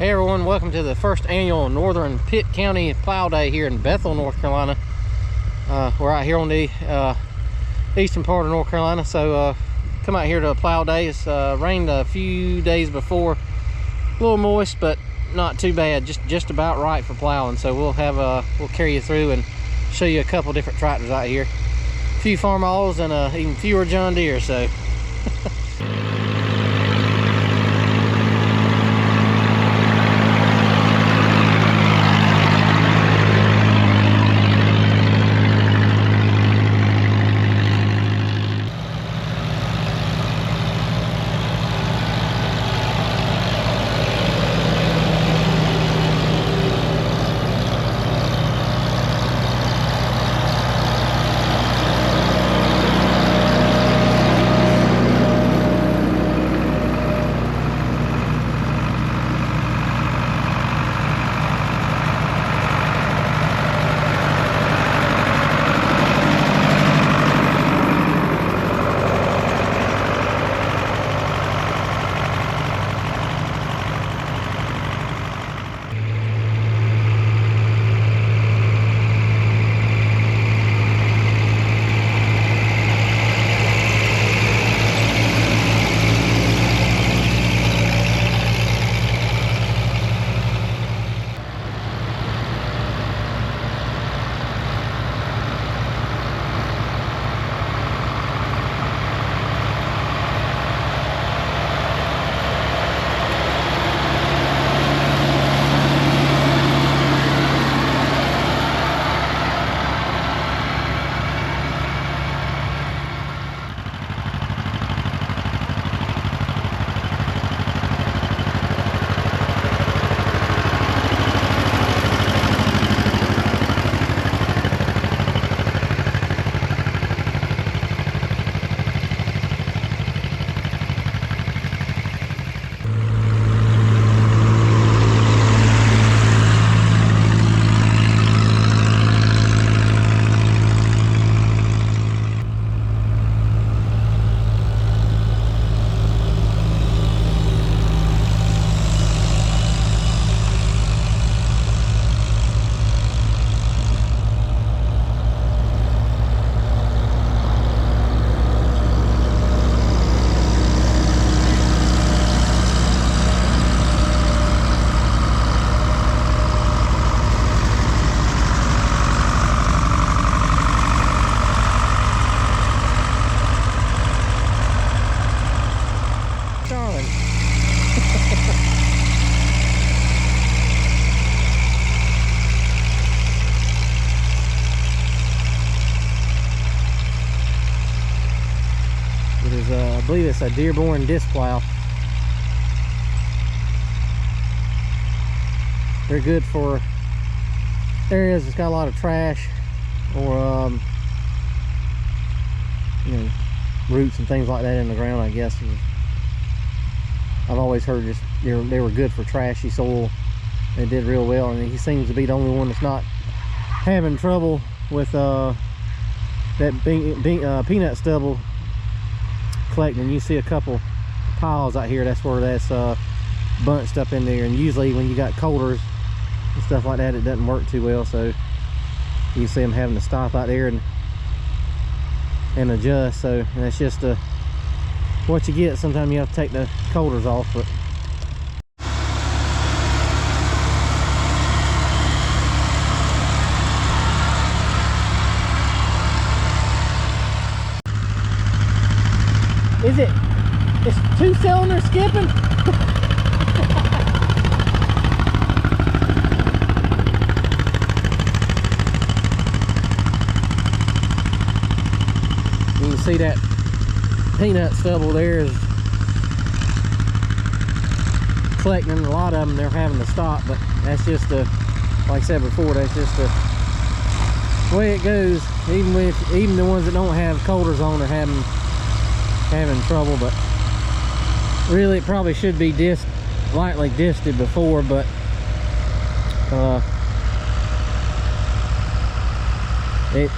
Hey everyone, welcome to the first annual Northern Pitt County Plow Day here in Bethel, North Carolina. We're out here on the eastern part of North Carolina, so come out here to a plow day. It's rained a few days before, a little moist, but not too bad. Just about right for plowing. So we'll carry you through and show you a couple different tractors out here. A few farm autos and even fewer John Deere. So. I believe it's a Dearborn disc plow. They're good for areas that's got a lot of trash or you know, roots and things like that in the ground, I guess. I've always heard just they were good for trashy soil. They did real well, and he seems to be the only one that's not having trouble with that peanut stubble collecting. You see a couple piles out here, that's where that's bunched up in there, and usually when you got coulters and stuff like that, it doesn't work too well, so you see them having to stop out there and adjust. So that's just what you get. Sometimes you have to take the coulters off. But it's 2 cylinders skipping? You can see that peanut stubble there is collecting. A lot of them, they're having to stop, but that's just like I said before, that's just the way it goes. Even the ones that don't have coulters on are having trouble. But really it probably should be lightly disted before, but it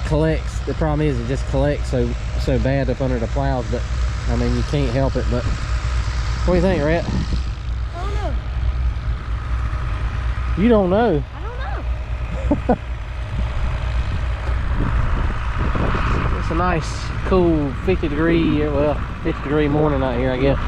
collects. The problem is it just collects so bad up under the plows, but I mean, you can't help it. But what do you think, Rhett? I don't know. You don't know. I don't know. It's a nice, cool 50-degree, well, 50-degree morning out here, I guess.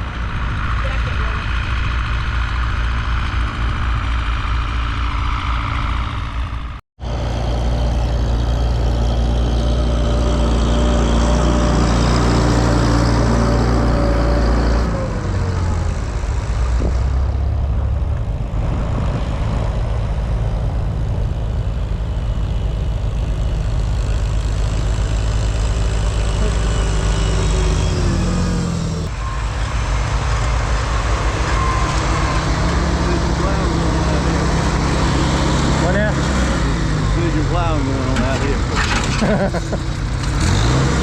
Plowing going on out here.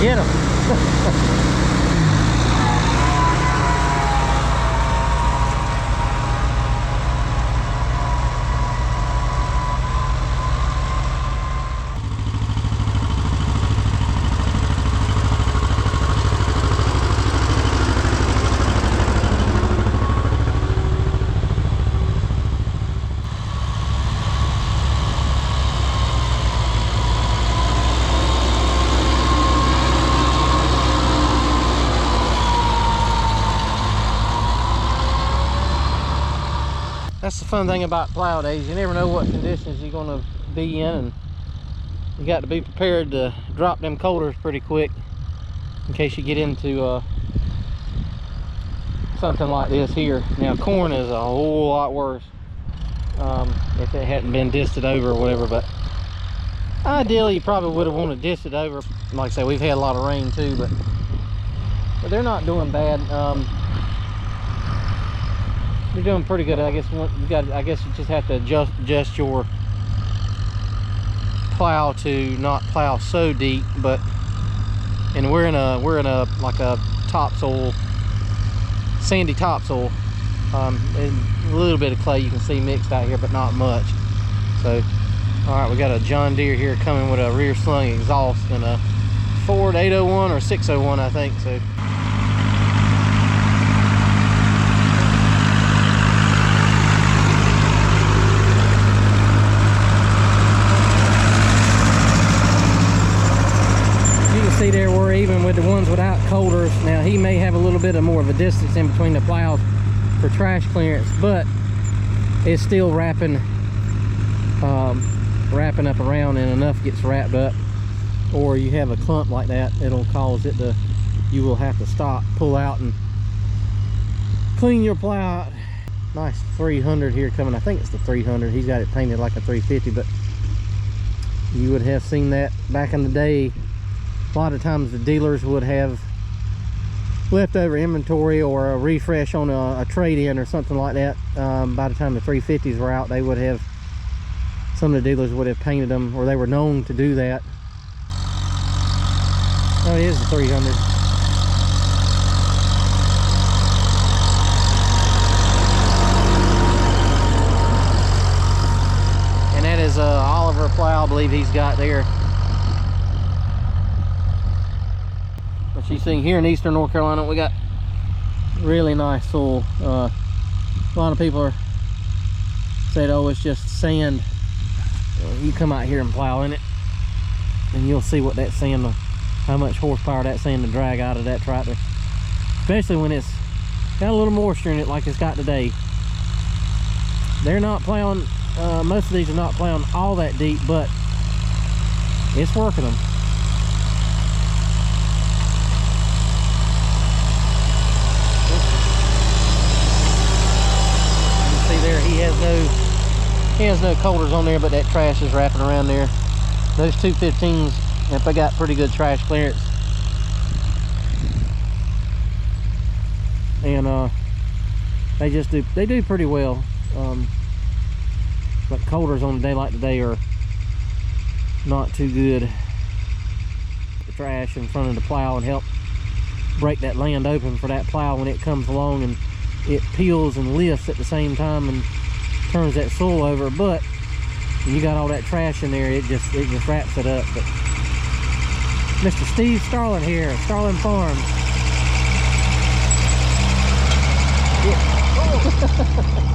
Get him. That's the fun thing about plow days. You never know what conditions you're going to be in, and you got to be prepared to drop them coulters pretty quick in case you get into something like this here. Now corn is a whole lot worse if it hadn't been disted over or whatever, but ideally you probably would have wanted to dist it over. Like I say, we've had a lot of rain too, but they're not doing bad. They're doing pretty good. I guess I guess you just have to adjust your plow to not plow so deep. But we're in a like a topsoil, sandy topsoil, and a little bit of clay you can see mixed out here, but not much. So, all right, we got a John Deere here coming with a rear slung exhaust and a Ford 801 or 601, I think. So. See there, we're even with the ones without coulters. Now he may have a little bit of more of a distance in between the plows for trash clearance, but it's still wrapping up around, and enough gets wrapped up, or you have a clump like that, it'll cause it to, you will have to stop, pull out, and clean your plow out. Nice 300 here coming. I think it's the 300. He's got it painted like a 350, but you would have seen that back in the day. A lot of times the dealers would have leftover inventory or a refresh on a trade-in or something like that. By the time the 350s were out, they would have, some of the dealers would have painted them, or they were known to do that. Oh, it is the 300. And that is Oliver plow, I believe he's got there. But you see here in eastern North Carolina, we got really nice soil. A lot of people are said, oh, it's just sand. You come out here and plow in it, and you'll see what that sand, how much horsepower that sand will drag out of that tractor, especially when it's got a little moisture in it like it's got today. They're not plowing, most of these are not plowing all that deep, but it's working them. You see there, he has no coulters on there, but that trash is wrapping around there. Those 215s, if they got pretty good trash clearance, and they do pretty well. But coulters on a day like today are not too good. The trash in front of the plow and help break that land open for that plow when it comes along, and it peels and lifts at the same time and turns that soil over. But when you got all that trash in there, it just wraps it up. But Mr. Steve Starling here, Starling Farms. Yeah. Oh.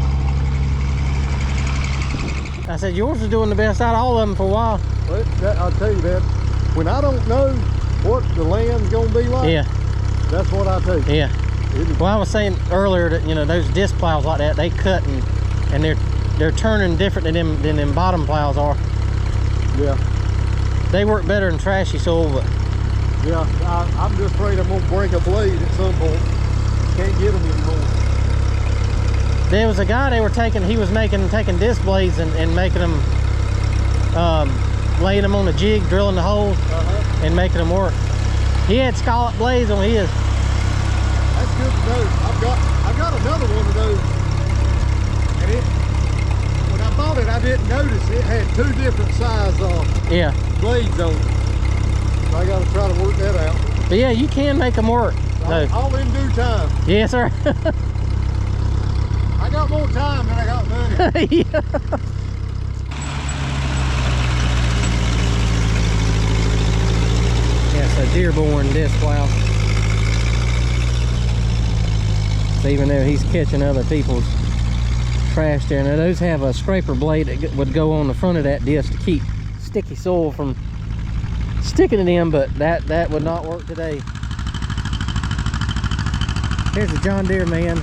I said, yours is doing the best out of all of them for a while. Well, I'll tell you that. When I don't know what the land's gonna be like, Yeah. that's what I take. Yeah. Well, I was saying earlier that, you know, those disc plows like that, they cut and they're turning different than them bottom plows are. Yeah. They work better than trashy soil, but yeah, I'm just afraid I'm gonna break a blade at some point. Can't get them anymore. there was a guy they were taking, he was taking disc blades and making them, laying them on a jig, drilling the holes and making them work. He had scallop blades on his. That's good to know. I've got another one of those, and when I bought it, I didn't notice it had two different size blades on it. So I got to try to work that out. But yeah, you can make them work. All in due time. Yes, sir. I got more time than I got money. Yeah. Yes, a Dearborn disc plow. So even there, he's catching other people's trash there. Now those have a scraper blade that would go on the front of that disc to keep sticky soil from sticking to them, but that would not work today. Here's a John Deere man.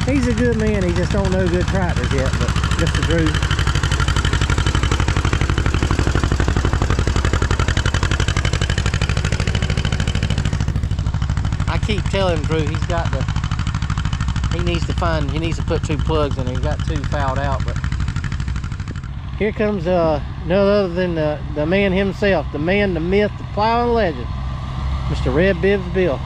He's a good man, he just don't know good tractors yet, but Mr. Drew. I keep telling Drew he needs to put two plugs in. He's got two fouled out, but here comes none other than the man himself, the man, the myth, the plowing legend, Mr. Red Bibbs Bill.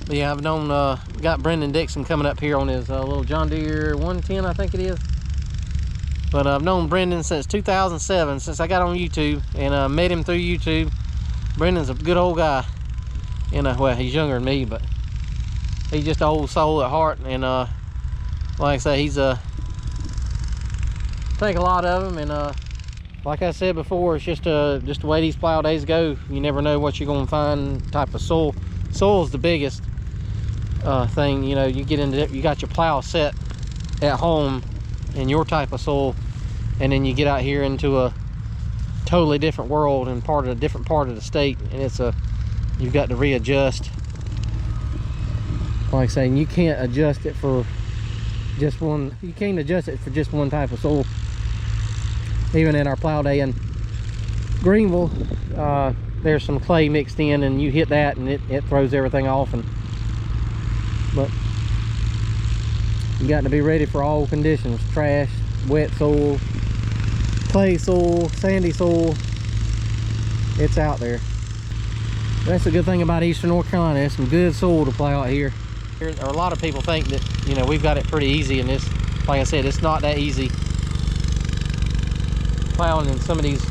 Yeah, I've known, got Brendan Dixon coming up here on his little John Deere 110, I think it is. But I've known Brendan since 2007, since I got on YouTube, and met him through YouTube. Brendan's a good old guy. You know, well, he's younger than me, but he's just an old soul at heart. And like I say, he's think a lot of him. And like I said before, it's just the way these plow days go. You never know what you're gonna find. Type of soil. Soil's the biggest thing. You know, you get into it, you got your plow set at home in your type of soil, and then you get out here into a totally different world and different part of the state, and you've got to readjust. Like I say, you can't adjust it for just one. You can't adjust it for just one type of soil. Even in our plow day in Greenville, there's some clay mixed in, and you hit that and it throws everything off. But you got to be ready for all conditions: trash, wet soil, clay soil, sandy soil. It's out there. That's the good thing about eastern North Carolina. There's some good soil to plow out here. A lot of people think that, you know, we've got it pretty easy in this. Like I said, it's not that easy plowing in some of these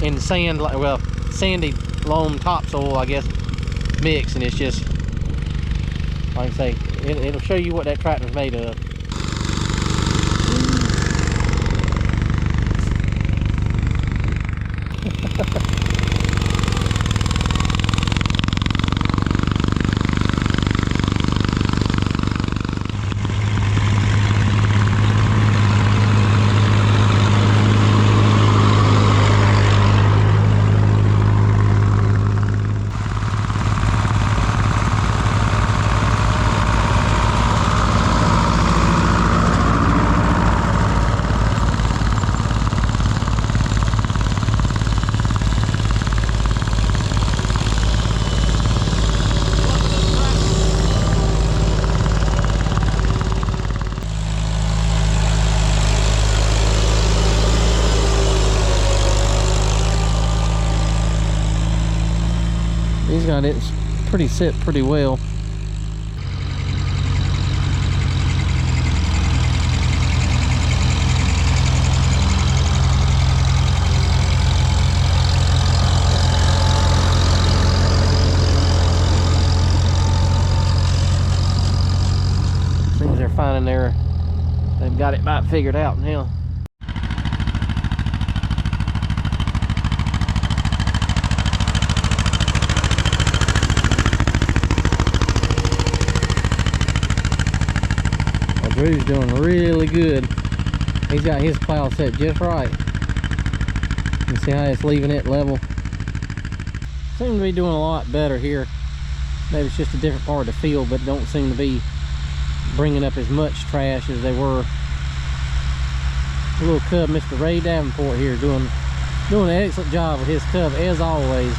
in sand, well, sandy loam topsoil, I guess, mix, and it's just, like I say, it'll show you what that tractor's made of. He's got it set pretty well. Seems they're finding they've got it about figured out now. Drew's doing really good. He's got his plow set just right. You can see how it's leaving it level. Seem to be doing a lot better here. Maybe it's just a different part of the field, but don't seem to be bringing up as much trash as they were. A little cub, Mr. Ray Davenport here, doing an excellent job with his cub as always.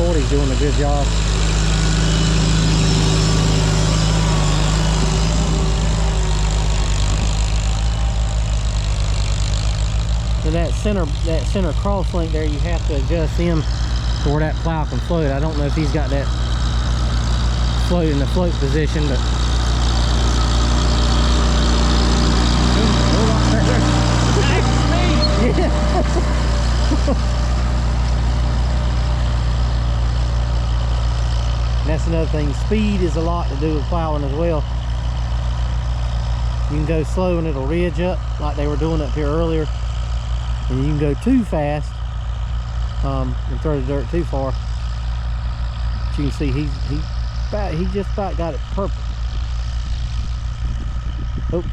He's doing a good job. So that center cross link there, you have to adjust him to where that plow can float. I don't know if he's got that float in the float position, but that's another thing. Speed is a lot to do with plowing as well. You can go slow and it'll ridge up like they were doing up here earlier, and you can go too fast and throw the dirt too far. But you can see he just about got it perfect. Oh.